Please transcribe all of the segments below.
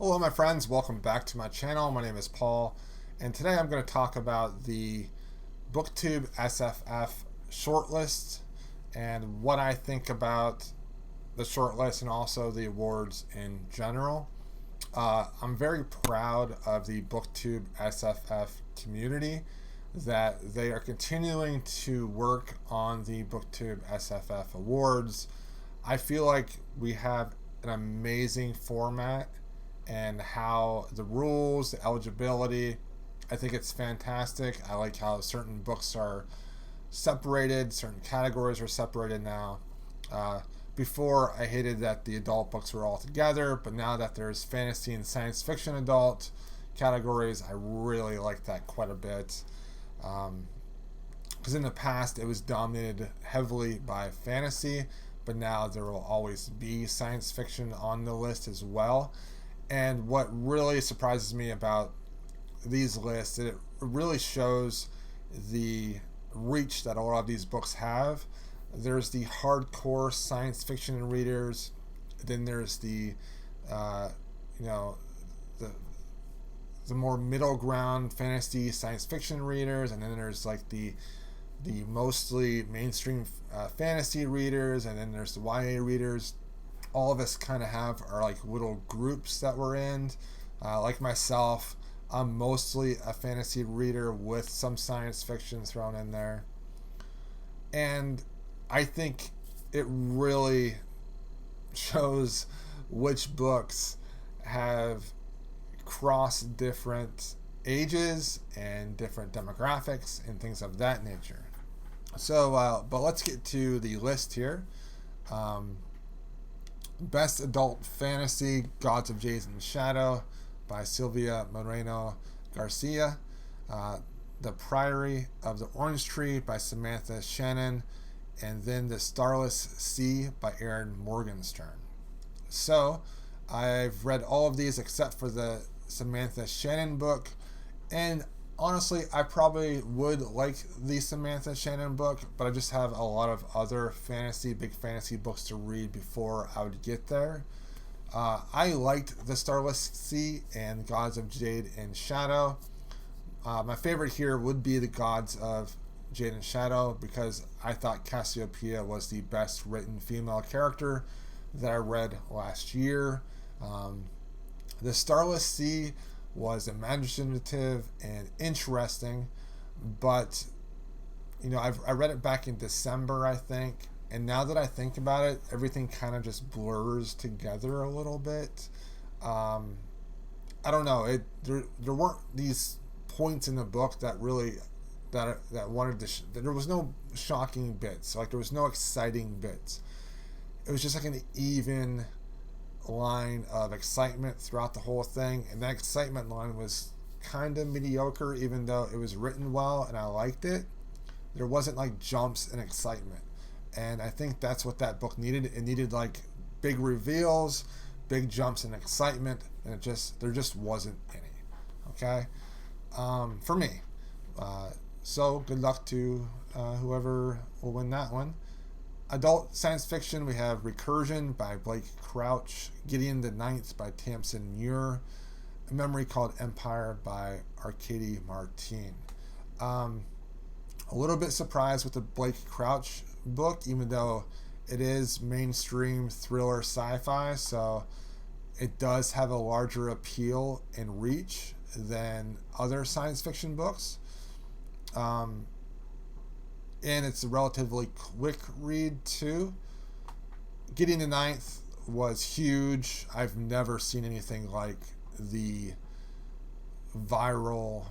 Hello my friends, welcome back to my channel. My name is Paul, and today I'm going to talk about the Booktube SFF shortlist and what I think about the shortlist and also the awards in general. I'm very proud of the Booktube SFF community that they are continuing to work on the Booktube SFF awards. I feel like we have an amazing format and how the rules, the eligibility, I think it's fantastic. I like how certain books are separated, certain categories are separated now. Before, I hated that the adult books were all together, but now that there's fantasy and science fiction adult categories, I really like that quite a bit. Because in the past, it was dominated heavily by fantasy, but now there will always be science fiction on the list as well. And what really surprises me about these lists, it really shows the reach that a lot of these books have. There's the hardcore science fiction readers, then there's the you know the more middle ground fantasy science fiction readers, and then there's like the mostly mainstream fantasy readers, and then there's the YA readers. All of us kind of have our like little groups that we're in. Like myself, I'm mostly a fantasy reader with some science fiction thrown in there. And I think it really shows which books have crossed different ages and different demographics and things of that nature. So, but let's get to the list here. Best Adult Fantasy, Gods of Jade and Shadow by Silvia Moreno Garcia. The Priory of the Orange Tree by Samantha Shannon. And then The Starless Sea by Erin Morgenstern. So, I've read all of these except for the Samantha Shannon book. And honestly, I probably would like the Samantha Shannon book, but I just have a lot of other big fantasy books to read before I would get there. I liked The Starless Sea and Gods of Jade and Shadow. My favorite here would be The Gods of Jade and Shadow because I thought Cassiopeia was the best written female character that I read last year. The Starless Sea was imaginative and interesting, but I read it back in December, I think, and now that I think about it, everything kind of just blurs together a little bit. I don't know. There weren't these points in the book that really that wanted to. There was no shocking bits. Like there was no exciting bits. It was just like an even line of excitement throughout the whole thing, and that excitement line was kind of mediocre, even though it was written well and I liked it. There wasn't like jumps and excitement, and I think that's what that book needed. It needed like big reveals, big jumps and excitement, and there just wasn't any. Okay, for me. So good luck to whoever will win that one. Adult science fiction, we have Recursion by Blake Crouch, Gideon the Ninth by Tamsin Muir, A Memory Called Empire by Arkady Martine. A little bit surprised with the Blake Crouch book, even though it is mainstream thriller sci-fi, so it does have a larger appeal and reach than other science fiction books. And it's a relatively quick read too. Getting the Ninth was huge. I've never seen anything like the viral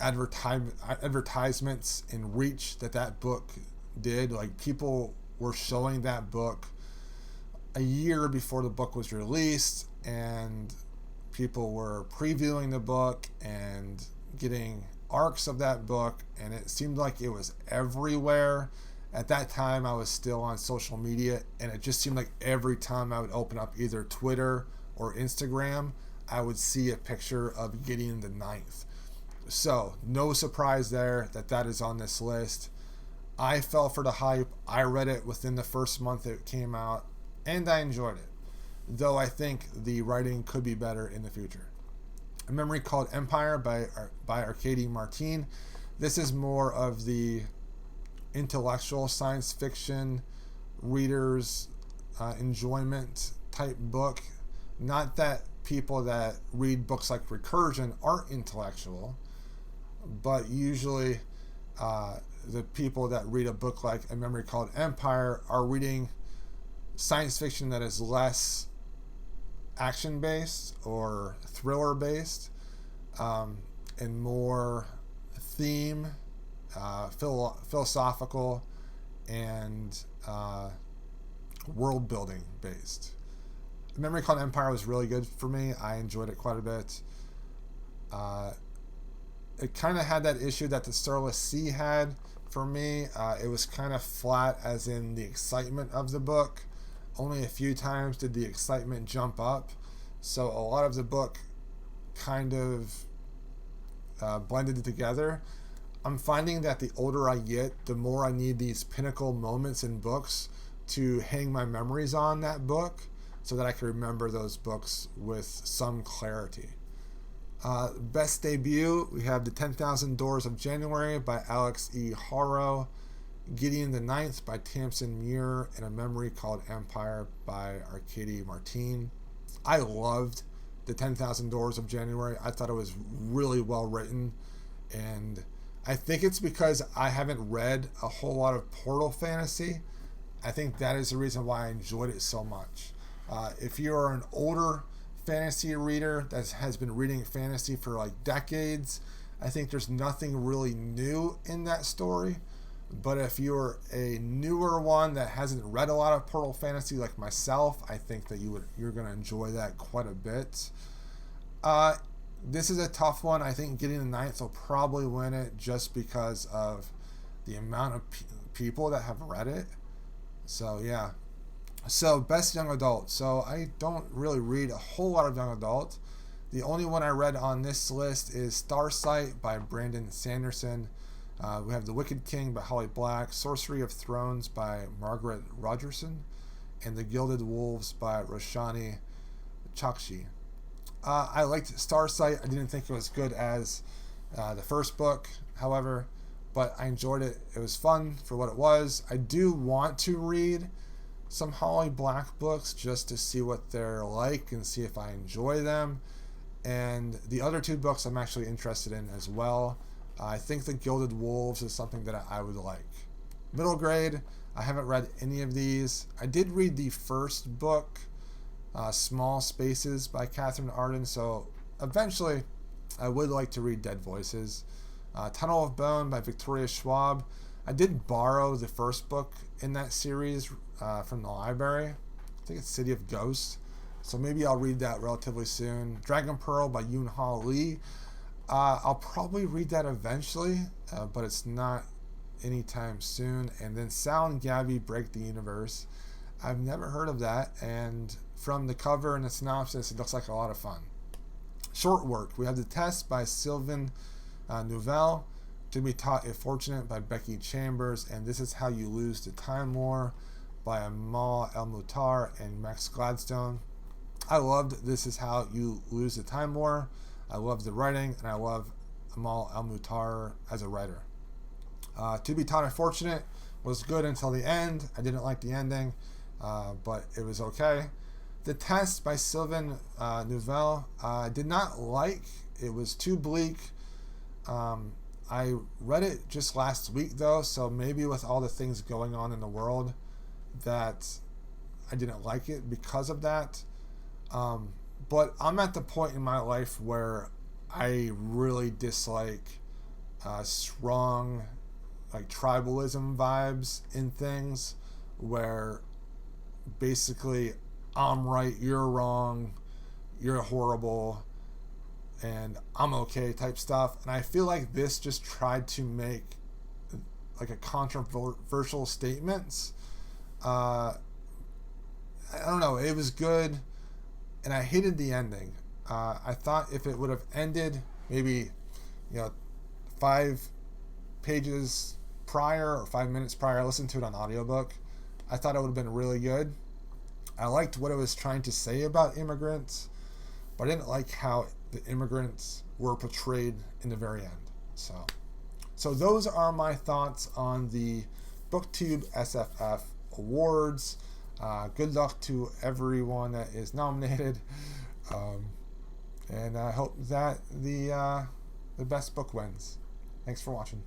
advertisements and reach that book did. Like people were showing that book a year before the book was released, and people were previewing the book and getting arcs of that book, and it seemed like it was everywhere. At that time, I was still on social media, and it just seemed like every time I would open up either Twitter or Instagram, I would see a picture of Gideon the Ninth. So, no surprise there that is on this list. I fell for the hype. I read it within the first month it came out. and I enjoyed it, though I think the writing could be better in the future. A Memory Called Empire by Arkady Martine. This is more of the intellectual science fiction readers' enjoyment type book. Not that people that read books like Recursion aren't intellectual, but usually the people that read a book like A Memory Called Empire are reading science fiction that is less action based or thriller based, and more theme, philosophical, and world building based. Memory Called Empire was really good for me. I enjoyed it quite a bit. It kind of had that issue that the Starless Sea had for me. It was kind of flat, as in the excitement of the book. Only a few times did the excitement jump up. So a lot of the book kind of blended together. I'm finding that the older I get, the more I need these pinnacle moments in books to hang my memories on that book so that I can remember those books with some clarity. Best debut, we have The 10,000 Doors of January by Alex E. Haro, Gideon the Ninth by Tamsin Muir, and A Memory Called Empire by Arkady Martine. I loved The 10,000 Doors of January. I thought it was really well written, and I think it's because I haven't read a whole lot of Portal fantasy. I think that is the reason why I enjoyed it so much. If you're an older fantasy reader that has been reading fantasy for like decades, I think there's nothing really new in that story. But if you're a newer one that hasn't read a lot of Portal fantasy like myself, I think that you're going to enjoy that quite a bit. This is a tough one. I think Gideon the Ninth will probably win it just because of the amount of people that have read it. So yeah. So best young adult. So I don't really read a whole lot of young adult. The only one I read on this list is Starsight by Brandon Sanderson. We have The Wicked King by Holly Black, Sorcery of Thrones by Margaret Rogerson, and The Gilded Wolves by Roshani Chokshi. I liked Starsight. I didn't think it was good as the first book, however, but I enjoyed it. It was fun for what it was. I do want to read some Holly Black books just to see what they're like and see if I enjoy them. And the other two books I'm actually interested in as well. I think The Gilded Wolves is something that I would like. Middle grade, I haven't read any of these. I did read the first book, Small Spaces by Catherine Arden, so eventually I would like to read Dead Voices. Tunnel of Bone by Victoria Schwab. I did borrow the first book in that series from the library. I think it's City of Ghosts, so maybe I'll read that relatively soon. Dragon Pearl by Yoon Ha Lee. I'll probably read that eventually, but it's not anytime soon. And then Sal and Gabby Break the Universe. I've never heard of that, and from the cover and the synopsis, it looks like a lot of fun. Short work. We have The Test by Sylvain Nouvelle, To Be Taught If Fortunate by Becky Chambers, and This Is How You Lose the Time War by Amal El-Mutar and Max Gladstone. I loved This Is How You Lose the Time War. I love the writing, and I love Amal El-Mutar as a writer. To Be Taught If Fortunate was good until the end. I didn't like the ending, but it was okay. The Test by Sylvain Nouvelle, I did not like. It was too bleak. I read it just last week, though, so maybe with all the things going on in the world that I didn't like it because of that. But I'm at the point in my life where I really dislike strong, like, tribalism vibes in things where basically I'm right, you're wrong, you're horrible, and I'm okay type stuff. And I feel like this just tried to make like a controversial statements. I don't know, it was good, and I hated the ending. I thought if it would have ended maybe 5 pages prior or 5 minutes prior, I listened to it on audiobook, I thought it would have been really good. I liked what it was trying to say about immigrants, but I didn't like how the immigrants were portrayed in the very end. So those are my thoughts on the Booktube SFF Awards. Good luck to everyone that is nominated, and I hope that the best book wins. Thanks for watching.